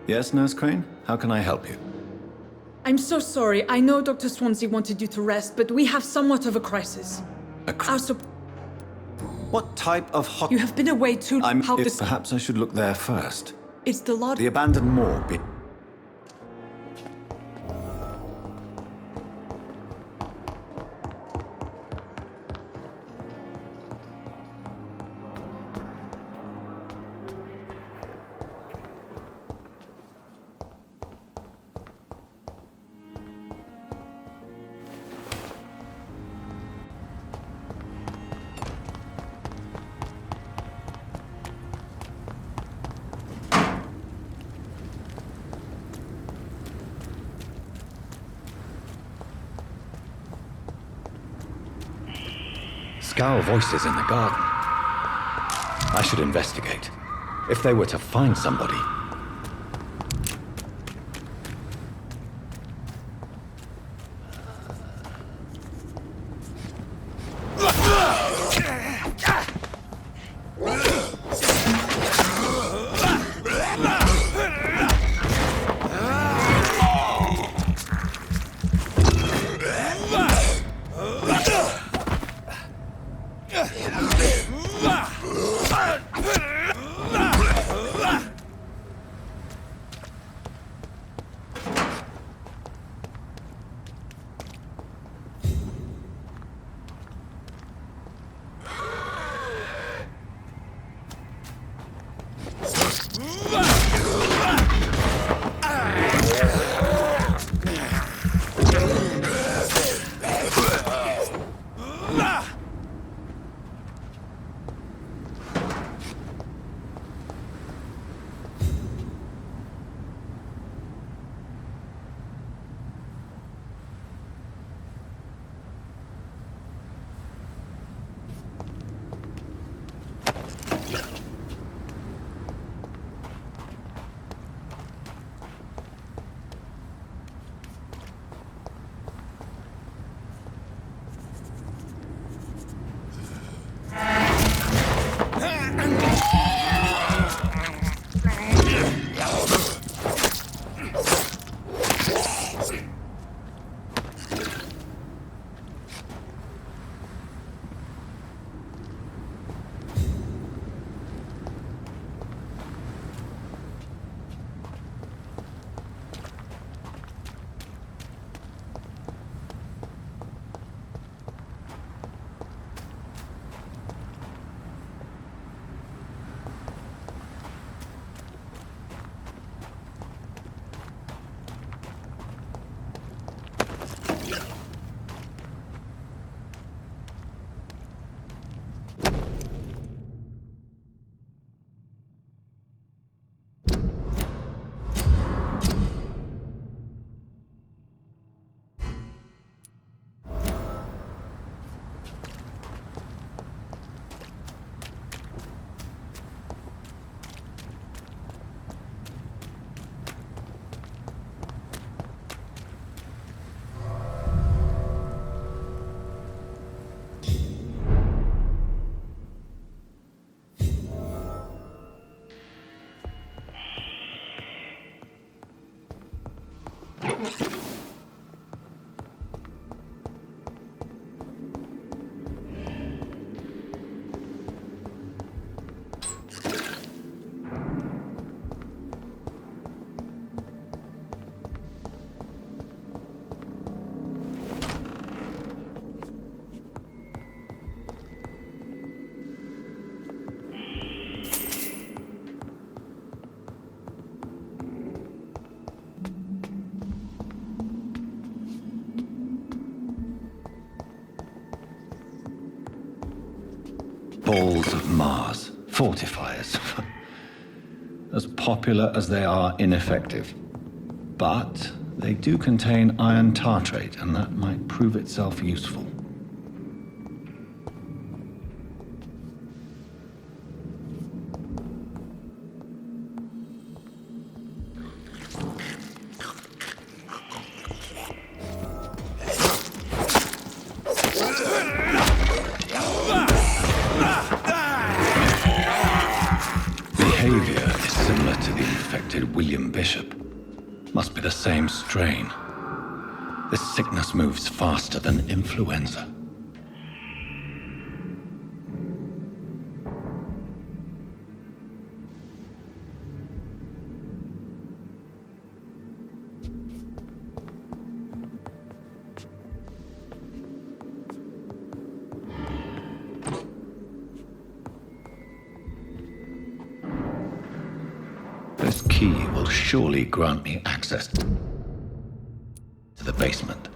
Yes, Nurse Crane? How can I help you? I'm so sorry. I know Dr. Swansea wanted you to rest, but we have somewhat of a crisis. What type of hot... You have been away too long. Perhaps I should look there first. It's the lot... The abandoned morgue. Scowl voices in the garden. I should investigate. If they were to find somebody... Balls of Mars. Fortifiers. As popular as they are ineffective. But they do contain iron tartrate, and that might prove itself useful. Behavior It's similar to the infected William Bishop. Must be the same strain. This sickness moves faster than influenza. This key will surely grant me access to the basement.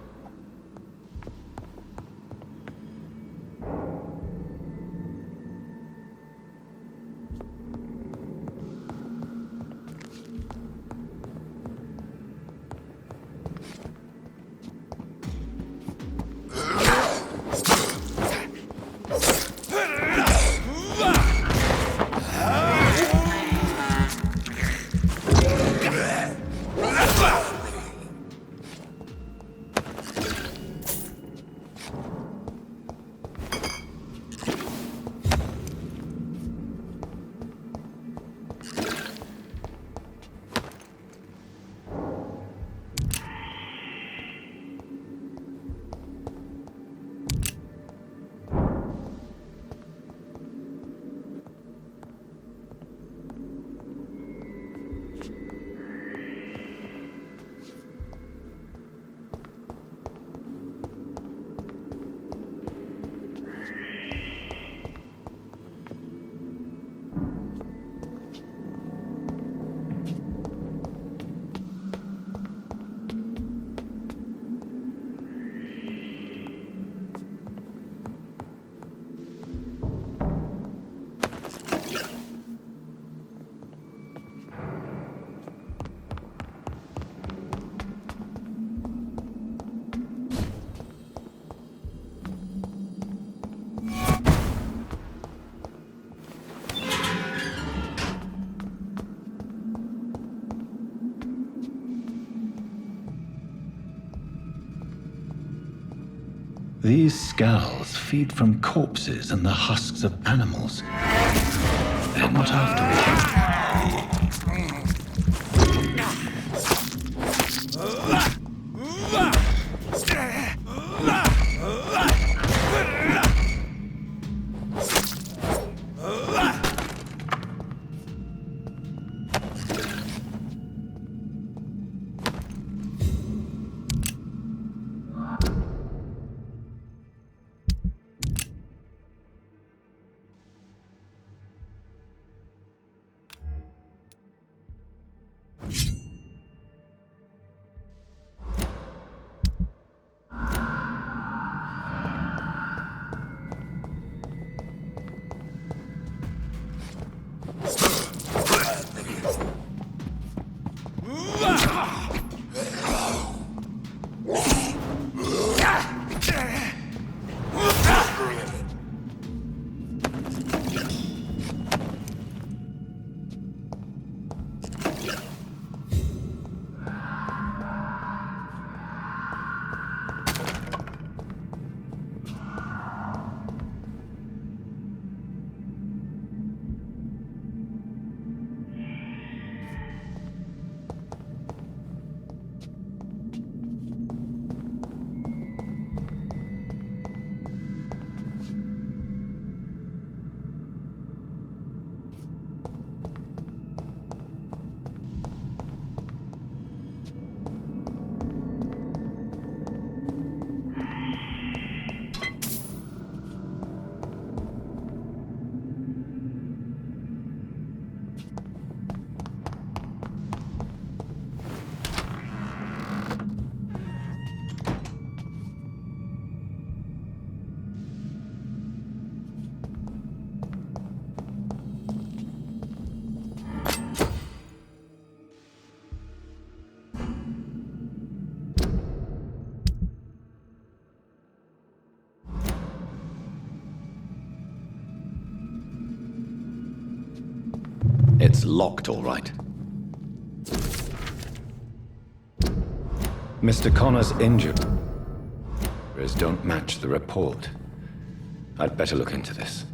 These skulls feed from corpses and the husks of animals. They're not after me. It's locked, all right. Mr. Connor's injuries don't match the report. I'd better look into this.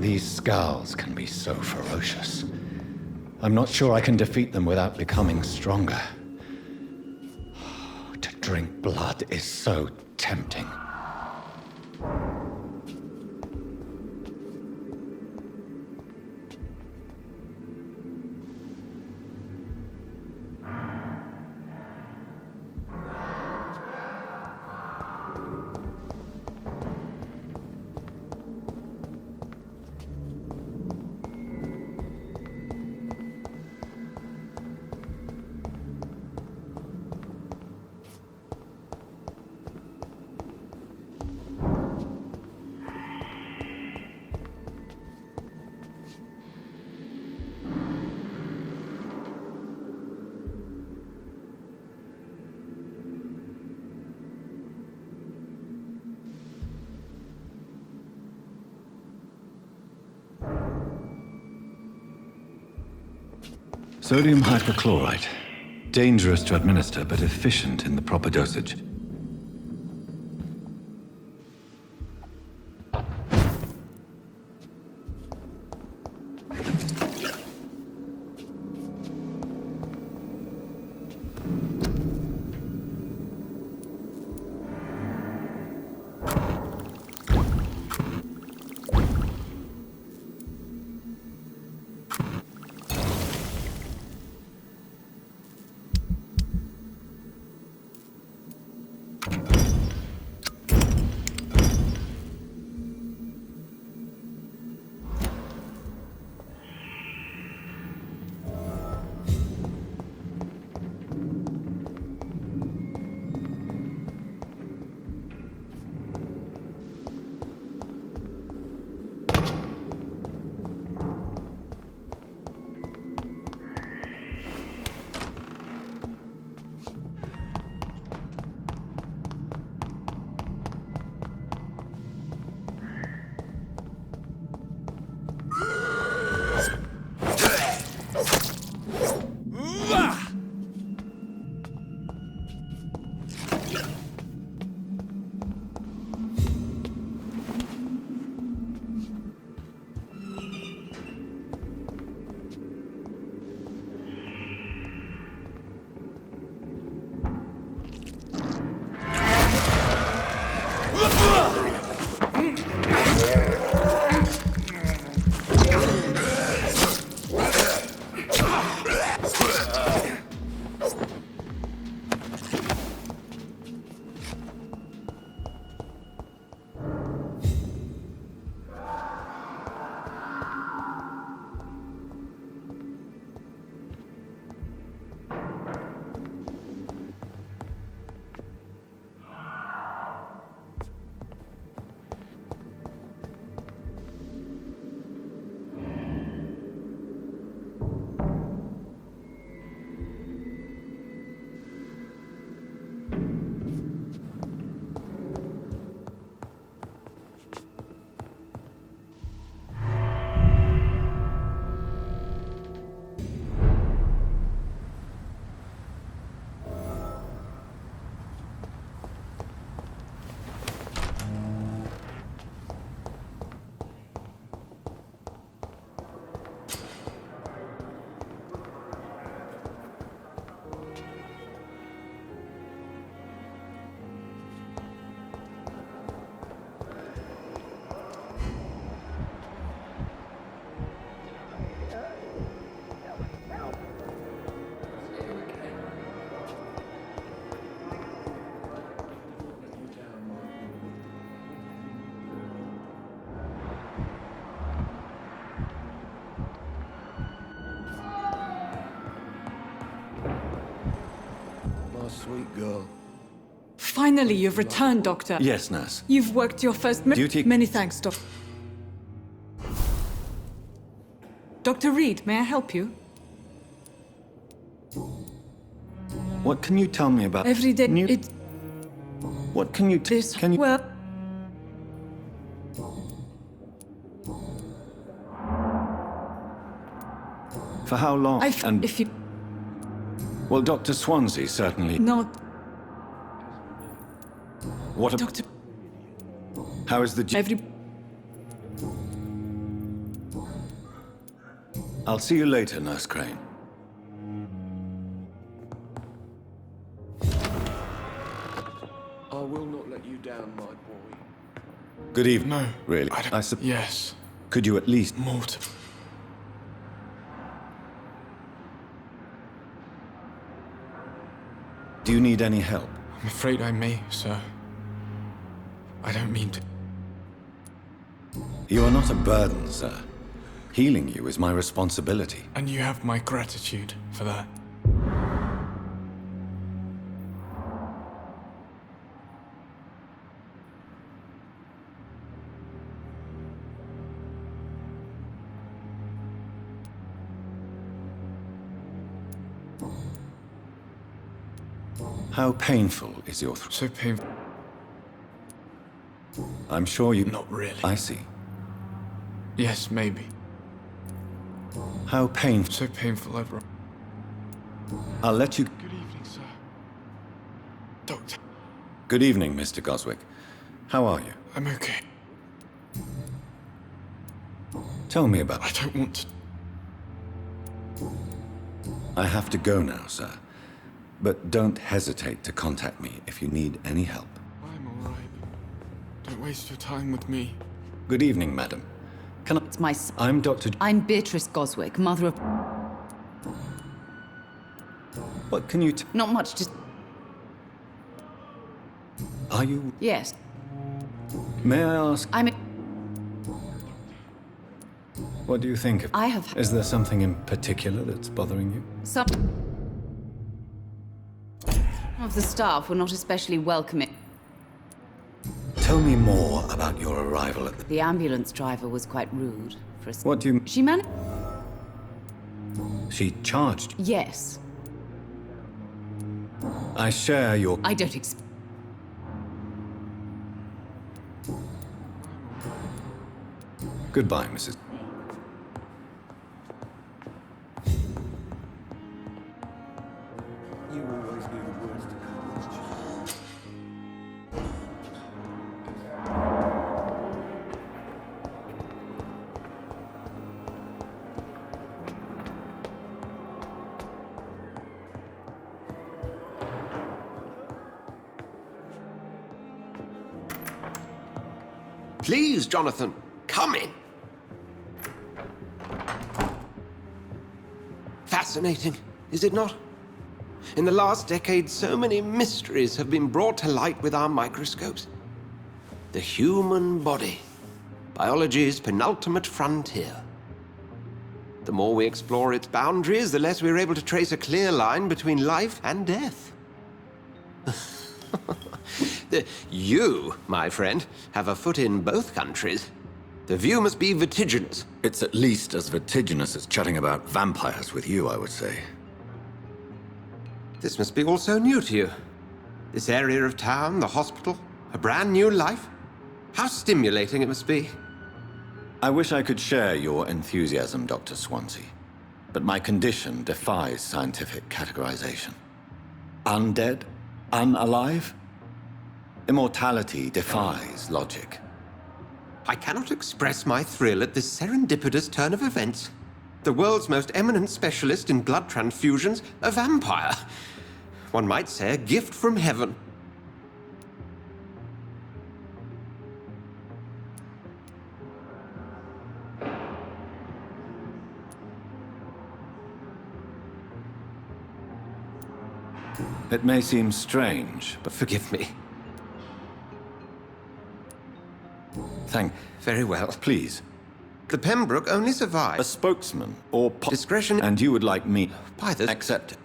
These scowls can be so ferocious. I'm not sure I can defeat them without becoming stronger. To drink blood is so tempting. Sodium hypochlorite. Dangerous to administer, but efficient in the proper dosage. sweet girl. Finally, you've returned, Doctor. Yes, nurse. You've worked your first Duty- Many thanks, Doctor. Dr. Reed, may I help you? What can you tell me about Every day, new... it What can you... is... Can you... Well... For how long? And... If you... Well, Dr. Swansea certainly... Not... What a... Doctor... How is the... Every... I'll see you later, Nurse Crane. I will not let you down, my boy. Good evening. No. Really? I don't... I Yes. Could you at least... Mort. Do you need any help? I'm afraid I may, sir. I don't mean to. You are not a burden, sir. Healing you is my responsibility. And you have my gratitude for that. How painful is your throat? So painful. I'm sure you... Not really. I see. Yes, maybe. How painful... So painful I've... I'll let you... Good evening, sir. Doctor, Good evening, Mr. Goswick. How are you? I'm okay. Tell me about I it. don't want to... I have to go now, sir. But don't hesitate to contact me if you need any help. I'm all right. Don't waste your time with me. Good evening, madam. Can I... It's my son. I'm Dr... I'm Beatrice Goswick, mother of... What can you... Not much to... Are you... Yes, May I ask... I'm... What do you think of... I have... Is there something in particular that's bothering you? Some of the staff were not especially welcoming. Tell me more about your arrival at the... The ambulance driver was quite rude. For a... What do you... She managed... She charged you. Yes. I share your... I don't expect... Goodbye, Mrs... You always knew the words to come. Please, Jonathan, come in. Fascinating, is it not? In the last decade, so many mysteries have been brought to light with our microscopes. The human body, biology's penultimate frontier. The more we explore its boundaries, the less we're able to trace a clear line between life and death. You, my friend, have a foot in both countries. The view must be vertiginous. It's at least as vertiginous as chatting about vampires with you, I would say. This must be all so new to you. This area of town, the hospital, a brand new life. How stimulating it must be. I wish I could share your enthusiasm, Dr. Swansea. But my condition defies scientific categorization. Undead? Unalive? Immortality defies logic. I cannot express my thrill at this serendipitous turn of events. The world's most eminent specialist in blood transfusions, a vampire. One might say a gift from heaven. It may seem strange, but Forgive me. thank... Very well. Please, The Pembroke only a survived. spokesman or... Discretion... And you would like me... By the... Accept it.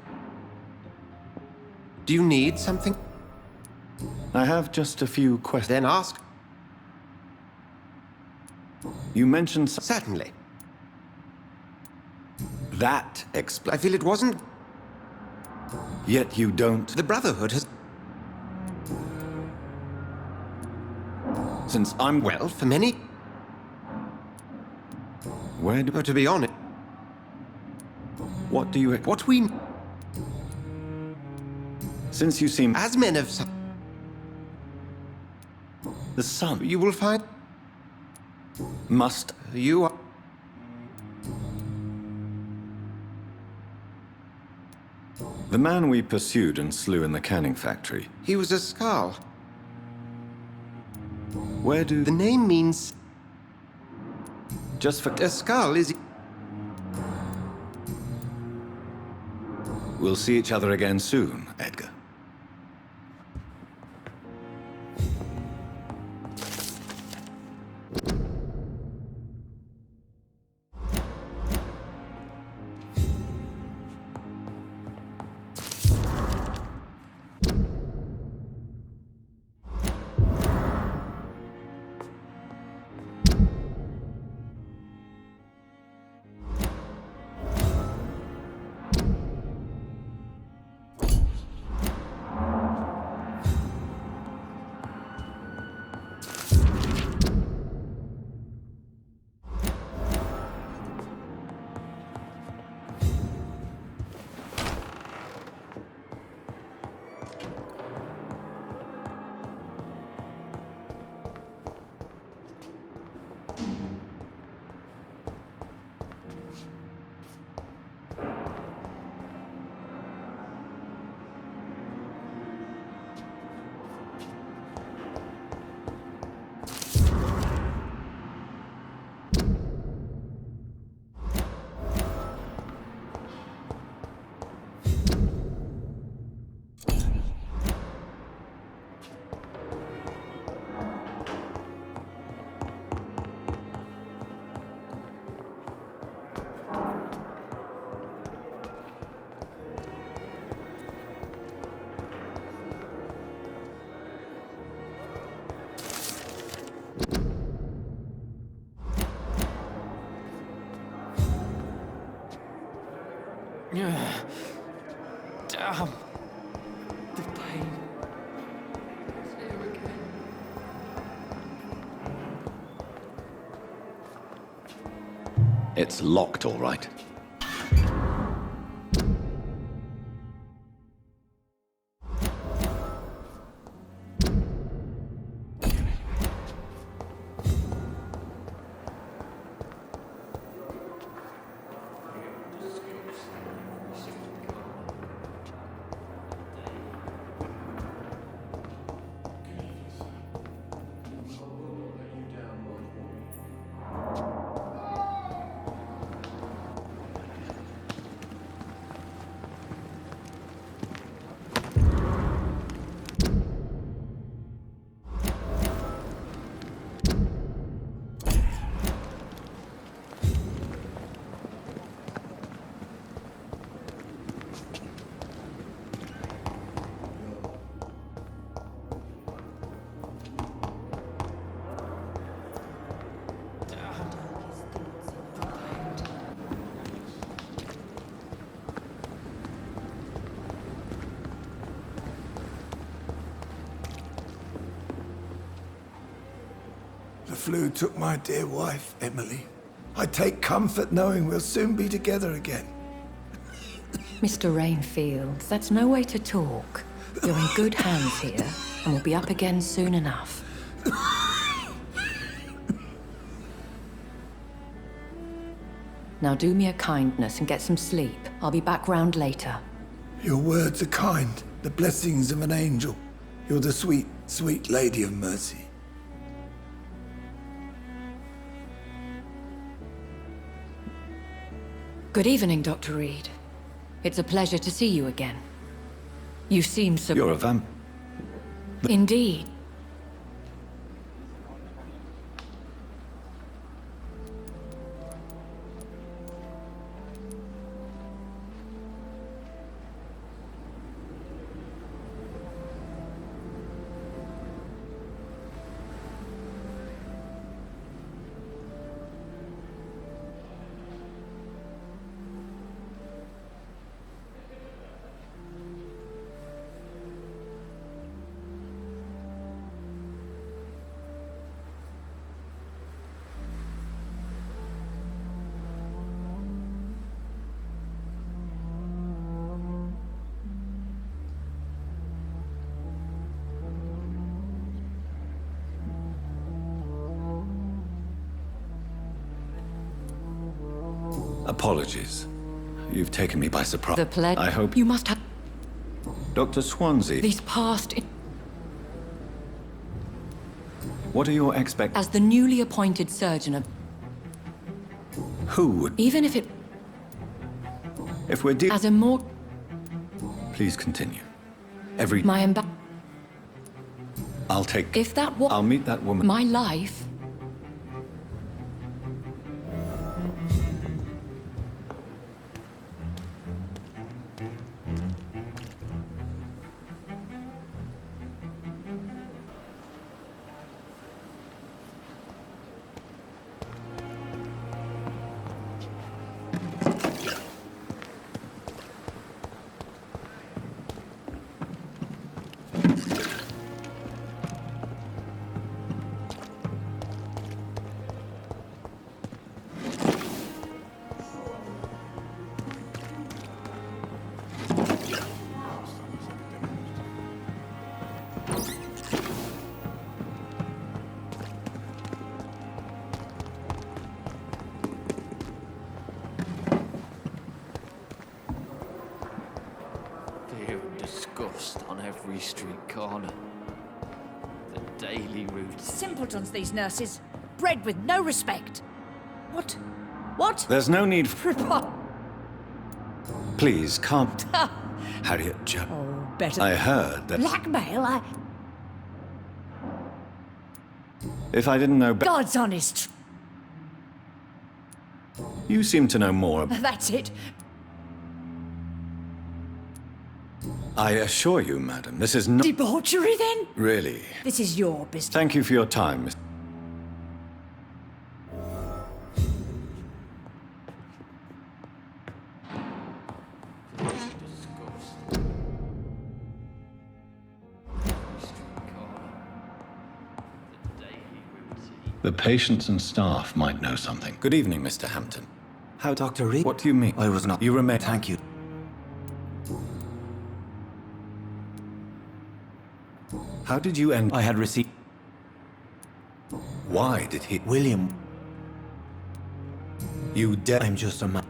Do you need something? I have just a few questions. Then ask. You mentioned Certainly. that explains. I feel it wasn't. Yet you don't. The Brotherhood has. Since I'm Well, for many. where do? But to be honest, What do you? what we. Since you seem As men of. the sun, You will find. must. You are. The man we pursued and slew in the canning factory. He was a Skull. Where do? The name means. Just for. A skull is. We'll see each other again soon, Edgar. Damn. The pain. It's locked, all right. The flu took my dear wife, Emily. I take comfort knowing we'll soon be together again. Mr. Rainfield, that's no way to talk. You're in good hands here, and we'll be up again soon enough. Now do me a kindness and get some sleep. I'll be back round later. Your words are kind, the blessings of an angel. You're the sweet, sweet Lady of Mercy. Good evening, Dr. Reed. It's a pleasure to see you again. You seem so... You're a vamp. Indeed. Apologies. You've taken me by surprise. The pledge. I hope You must have Dr. Swansea. these past. What are your expectations? As the newly appointed surgeon of. Who would... Even if it. If we're deep... As a more. Please continue. Every... My I'll take... If that was. I'll meet that woman. My life. Fear and disgust on every street corner. The daily routine. Simpletons, these nurses. Bred with no respect. What? What? There's no need for... Oh, Please, calm... Harriet better. I heard that... Blackmail? If I didn't know... God's honest. You seem to know more about... That's it. I assure you, madam, this is not... Debauchery, then? Really. This is your business. Thank you for your time, Miss... The patients and staff might know something. Good evening, Mr. Hampton. How, Dr. Reed? What do you mean? I was not... You remain... Thank you. How did you end... I had received... Why did he... William... You did... I'm just a man.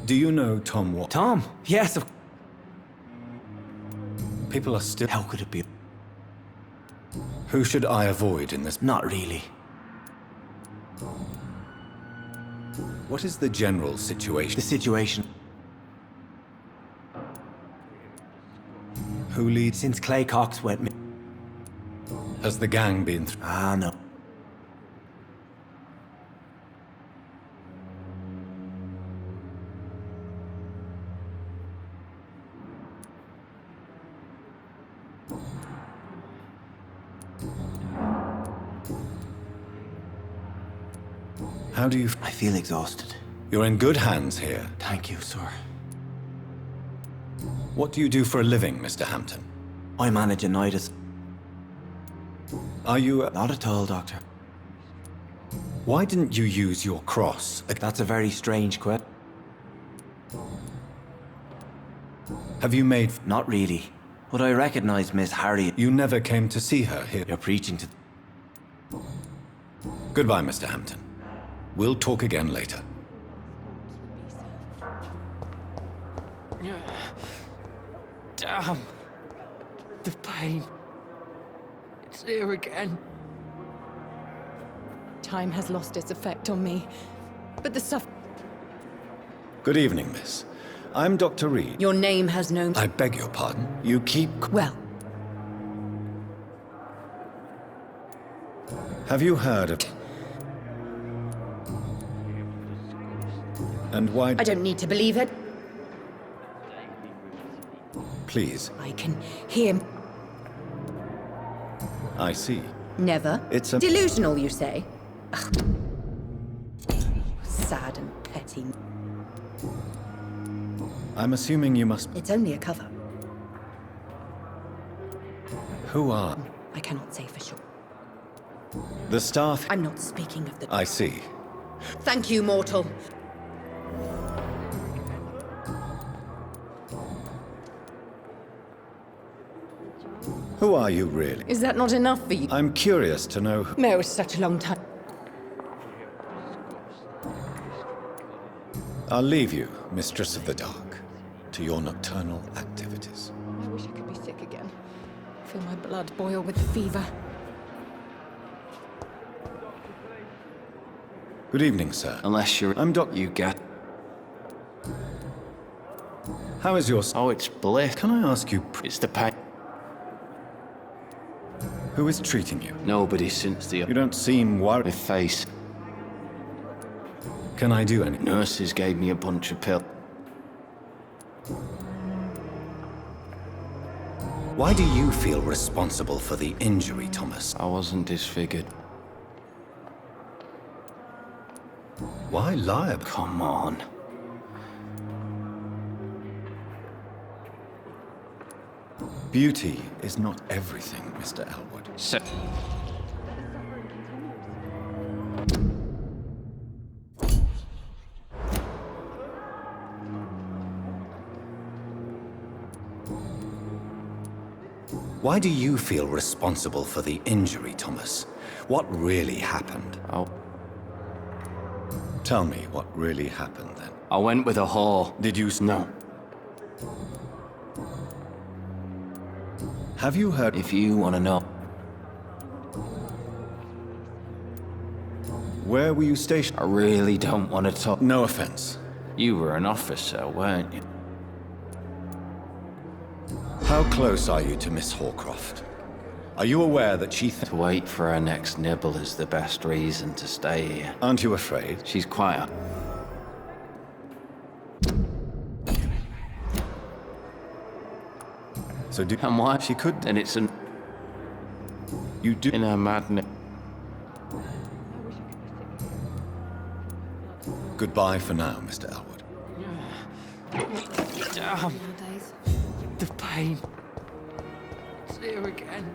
Do you know Tom Watt? Tom? Yes, of... People are still... How could it be? Who should I avoid in this... Not really. What is the general situation? The situation... Who leads... Since Clay Cox went... Has the gang been through... Ah, no. How do you... I feel exhausted. You're in good hands here. Thank you, sir. What do you do for a living, Mr. Hampton? I manage a nidus. Are you... Not at all, Doctor. Why didn't you use your cross? That's a very strange question. Have you made... Not really. But I recognize Miss Harriet. You never came to see her here. You're preaching to... Goodbye, Mr. Hampton. We'll talk again later. Damn. The pain. It's here again. Time has lost its effect on me. But the stuff... Good evening, miss. I'm Dr. Reed. Your name has no... I beg your pardon. You keep... Well, Have you heard of... And why... I don't need to believe it. Please. I can hear... I see. Never. It's a... Delusional, you say? Ugh. Sad and petty. I'm assuming you must... It's only a cover. Who are... I cannot say for sure. The staff... I'm not speaking of the... I see. Thank you, mortal. Who are you, really? Is that not enough for you? I'm curious to know who... No, it's such a long time. I'll leave you, Mistress of the Dark, to your nocturnal activities. I wish I could be sick again. Feel my blood boil with the fever. Good evening, sir. Unless you're... I'm Doc... You get... How is your... Oh, it's bliss. Can I ask you... It's the pain. Who is treating you? Nobody since the... You don't seem worried. With face. Can I do anything? Nurses gave me a bunch of pills. Why do you feel responsible for the injury, Thomas? I wasn't disfigured. Why lie about... Come on. Beauty is not everything, Mr. Elwood. So... Why do you feel responsible for the injury, Thomas? What really happened? Oh. Tell me what really happened, then. I went with a whore. Did you... No. Have you heard... If you want to know... Where were you stationed? I really don't want to talk... No offense. You were an officer, weren't you? How close are you to Miss Horcroft? Are you aware that she... To wait for her next nibble is the best reason to stay here. Aren't you afraid? She's quiet. So do... And why? She could... And it's an... You do... In her madness. Goodbye for now, Mr. Elwood. Damn. The pain. It's here again.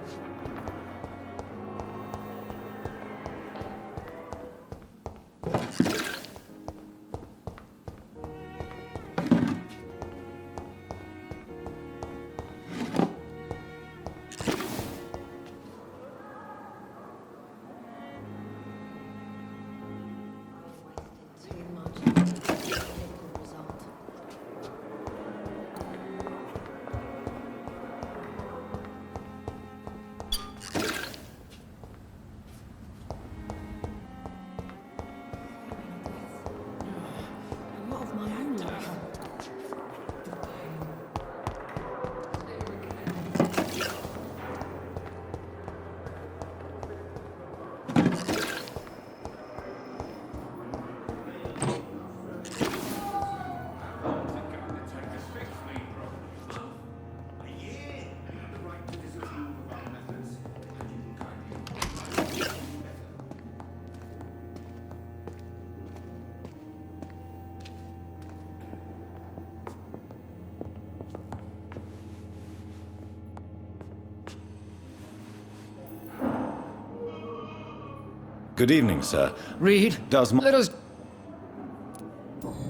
Good evening, sir. Reed, Does my... let us...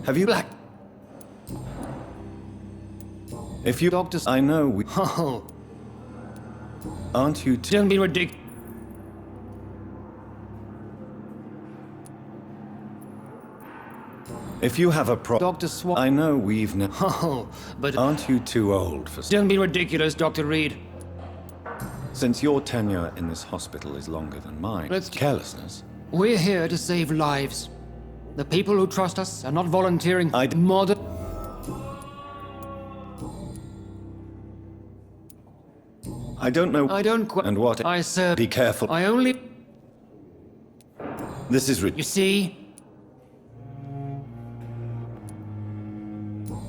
Have you... Black. If you... Doctors... I know we... Oh, Aren't you... don't be ridiculous. If you have a pro... Dr. Swan... I know we've... Oh, but... Aren't you too old for... Don't be ridiculous, Dr. Reed. Since your tenure in this hospital is longer than mine, Let's- carelessness... We're here to save lives. The people who trust us are not volunteering... I'd- Modern... I don't know... I don't quite... And what... I serve... Be careful. I only... This is... You see?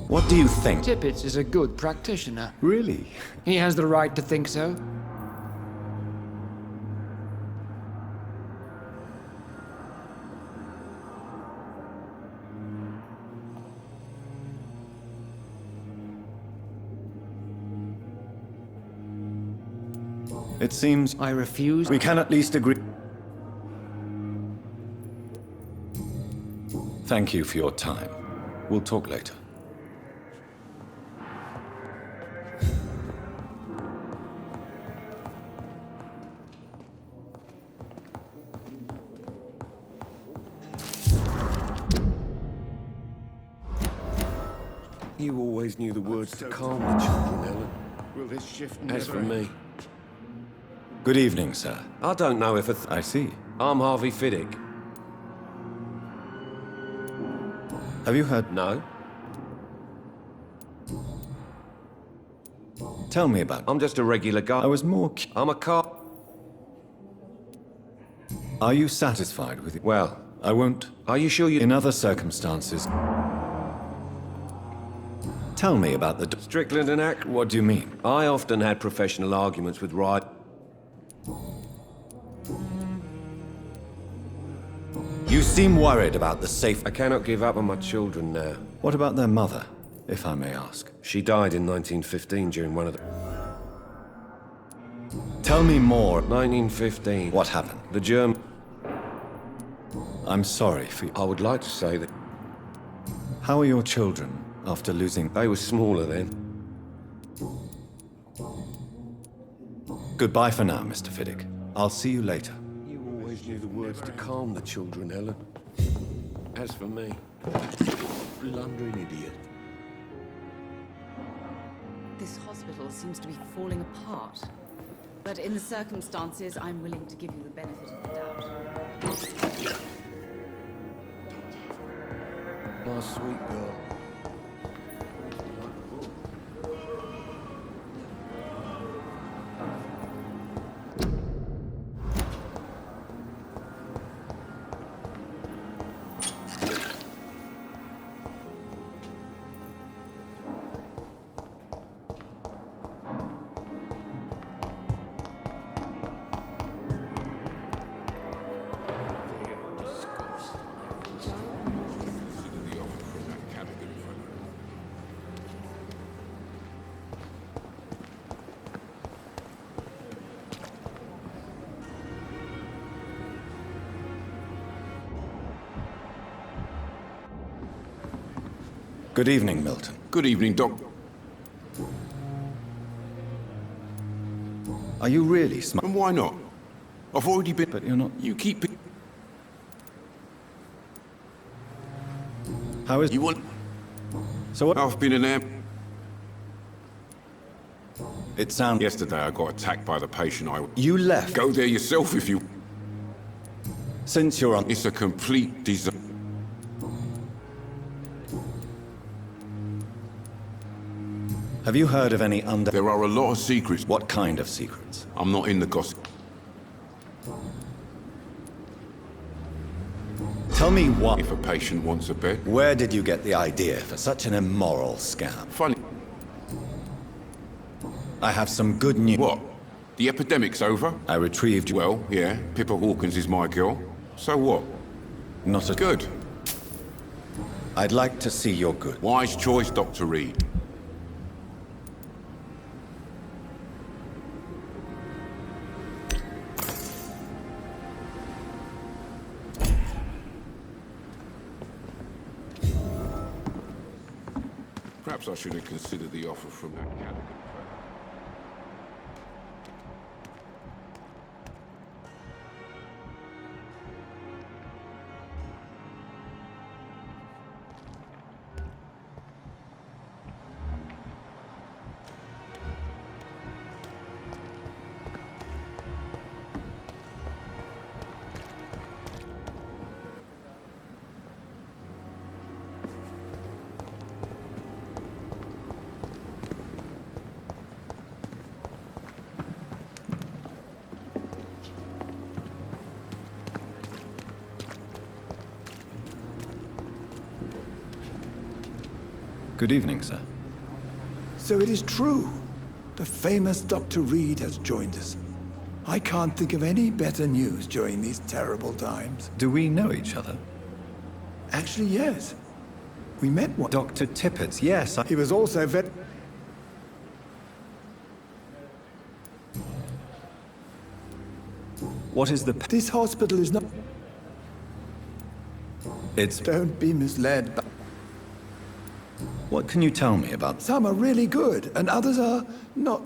What do you think? Tippett is a good practitioner. Really? He has the right to think so. It seems... I refuse... We can at least agree... Thank you for your time. We'll talk later. You always knew the words to calm the children, Ellen. Will this shift As for me, Good evening, sir. I don't know if I see. I'm Harvey Fiddick. Have you heard? No? Tell me about. I'm just a regular guy. I was more. I'm a car. Are you satisfied with it? Well, I won't. are you sure you... In other circumstances. Tell me about the. Strickland and Ack? What do you mean? I often had professional arguments with Wright. You seem worried about the safe. I cannot give up on my children now. What about their mother, if I may ask? She died in 1915 during one of the... Tell me more. 1915. What happened? The German... I'm sorry for. I would like to say that... How are your children after losing? They were smaller then. Goodbye for now, Mr. Fiddick. I'll see you later. You always knew the words to calm the children, Ellen. As for me, blundering idiot. This hospital seems to be falling apart. But in the circumstances, I'm willing to give you the benefit of the doubt. My sweet girl. Good evening, Milton. Good evening, Doc. Are you really smart? And why not? I've already been... But you're not. You keep... How is... You want... So what? I've been in there... It sounds... Yesterday I got attacked by the patient I... You left. Go there yourself if you... Since you're on... It's a complete disaster. Have you heard of any under... There are a lot of secrets. What kind of secrets? I'm not in the gossip. Tell me what... If a patient wants a bed... Where did you get the idea for such an immoral scam? Funny. I have some good news. What? The epidemic's over? I retrieved... Well, yeah. Pippa Hawkins is my girl. So what? Not a... Good. I'd like to see your good. Wise choice, Dr. Reed. Perhaps I should have considered the offer from that Callaghan. Good evening, sir. So it is true. The famous Dr. Reed has joined us. I can't think of any better news during these terrible times. Do we know each other? Actually, yes. We met one. Dr. Tippett, yes. He was also What is the... This hospital is not... It's... Don't be misled. What can you tell me about... Some are really good, and others are not.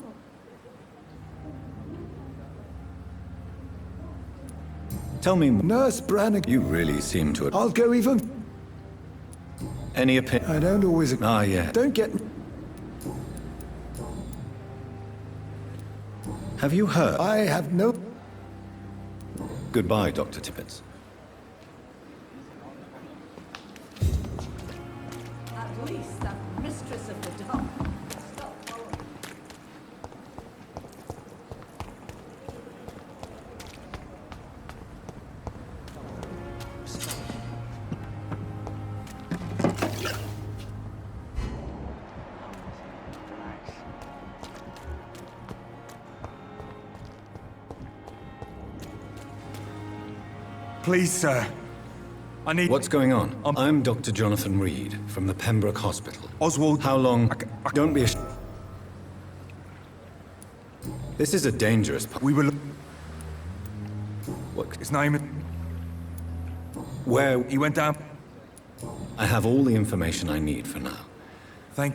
Tell me... Nurse Brannigan... You really seem to... I'll go even... Any opinion? I don't always... Ah, yeah. Don't get... Have you heard? I have no... Goodbye, Dr. Tibbets. At least that mistress of the dark. Please, sir. I need... What's going on? I'm Dr. Jonathan Reed from the Pembroke Hospital. Oswald... How long... Don't be This is a dangerous... We were... What? His name... Where... He went down... I have all the information I need for now. Thank...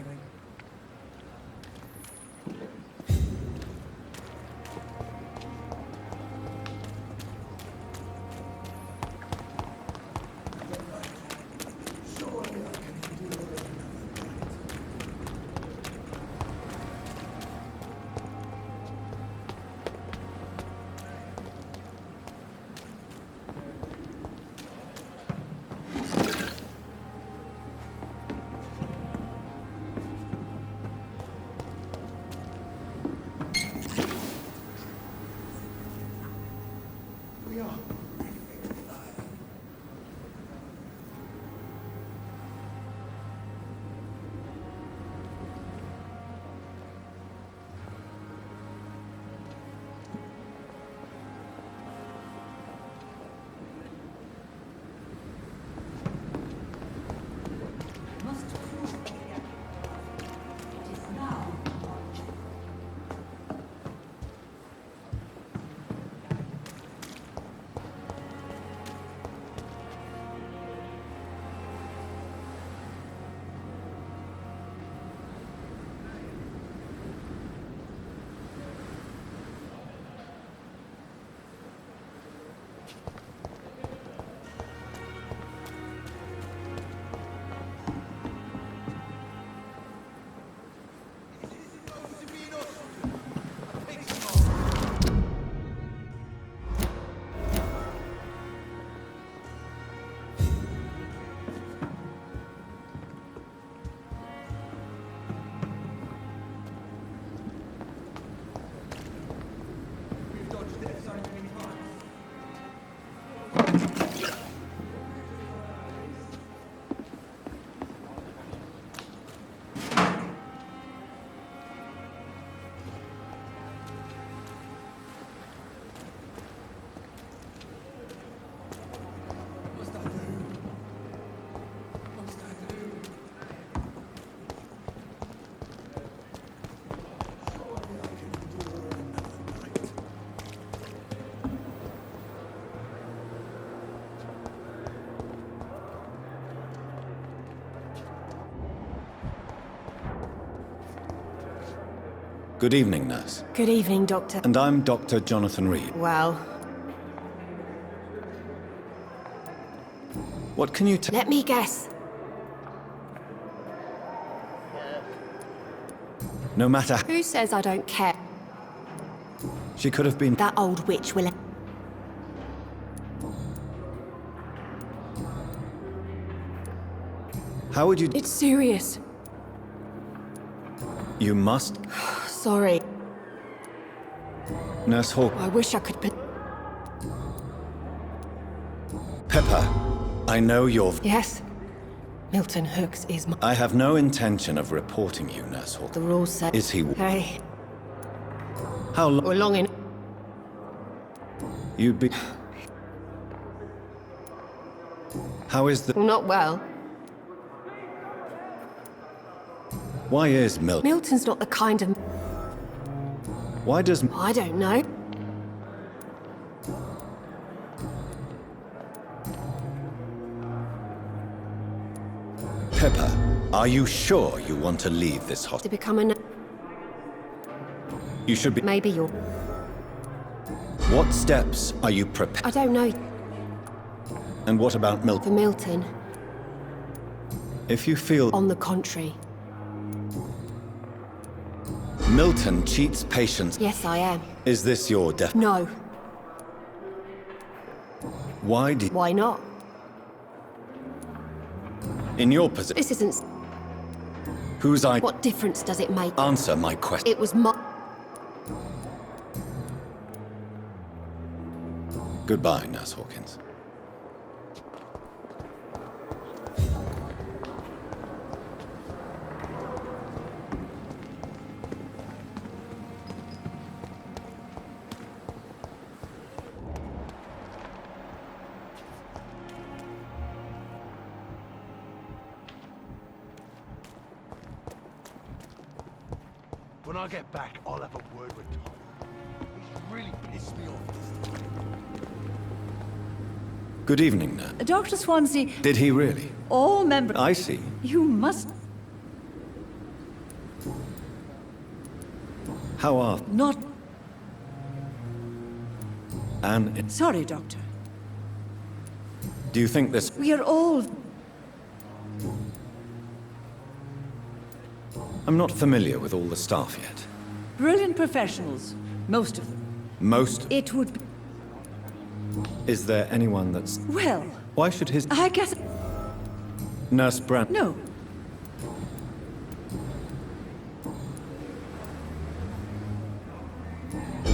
Good evening, nurse. Good evening, Doctor. And I'm Dr. Jonathan Reed. Well... What can you tell? Let me guess. No matter... Who says I don't care? She could have been... That old witch will... How would you... It's serious. You must... Sorry. Nurse Hawk... I wish I could... Pepper, I know you're... Yes? Milton Hooks is my... I have no intention of reporting you, Nurse Hawk. The rules say... Is he... Hey. How long... Or long in... You'd be... How is the... Not well. Why is Milton... Milton's not the kind of... Why does... I don't know. Pepper, are you sure you want to leave this To hospital? become a... You should be... Maybe you're... What steps are you prepared? I don't know. And what about For Milton? Milton. If you feel... On the contrary. Milton cheats patients. Yes, I am. Is this your No. Why not? In your position... This isn't... Whose I... What difference does it make? Answer my question. It was my... Goodbye, Nurse Hawkins. When I get back, I'll have a word with Tom. He's really pissed me off. Good evening, Nurse. Dr. Swansea... Did he really? All members... I see. You must... How are... Not... And... Sorry, Doctor. Do you think this... We are all... I'm not familiar with all the staff yet. Brilliant professionals. Most of them. Most? It would be... Is there anyone that's... Well... Why should his... I guess... Nurse Brand... No.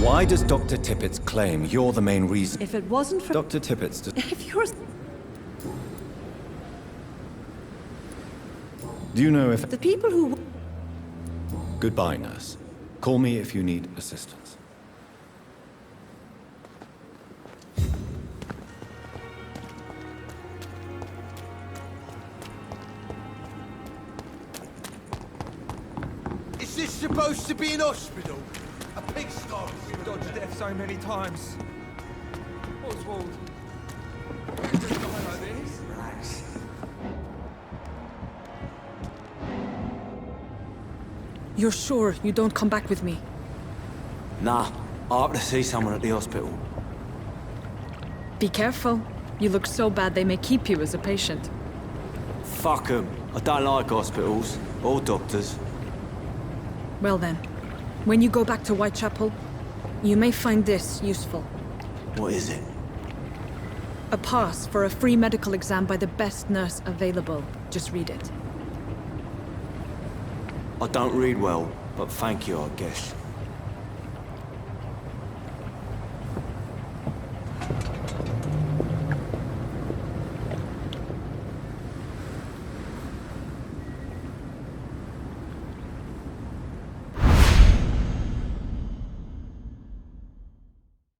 Why does Dr. Tippett's claim you're the main reason? If it wasn't for... Dr. Tippett's... If you're... Do you know if... The people who... Goodbye, nurse. Call me if you need assistance. Is this supposed to be an hospital? A pigsty? We've dodged death so many times. Oswald. Relax. You're sure you don't come back with me? Nah, I have to see someone at the hospital. Be careful. You look so bad they may keep you as a patient. Fuck 'em. I don't like hospitals. Or doctors. Well then, when you go back to Whitechapel, you may find this useful. What is it? A pass for a free medical exam by the best nurse available. Just read it. I don't read well, but thank you, I guess.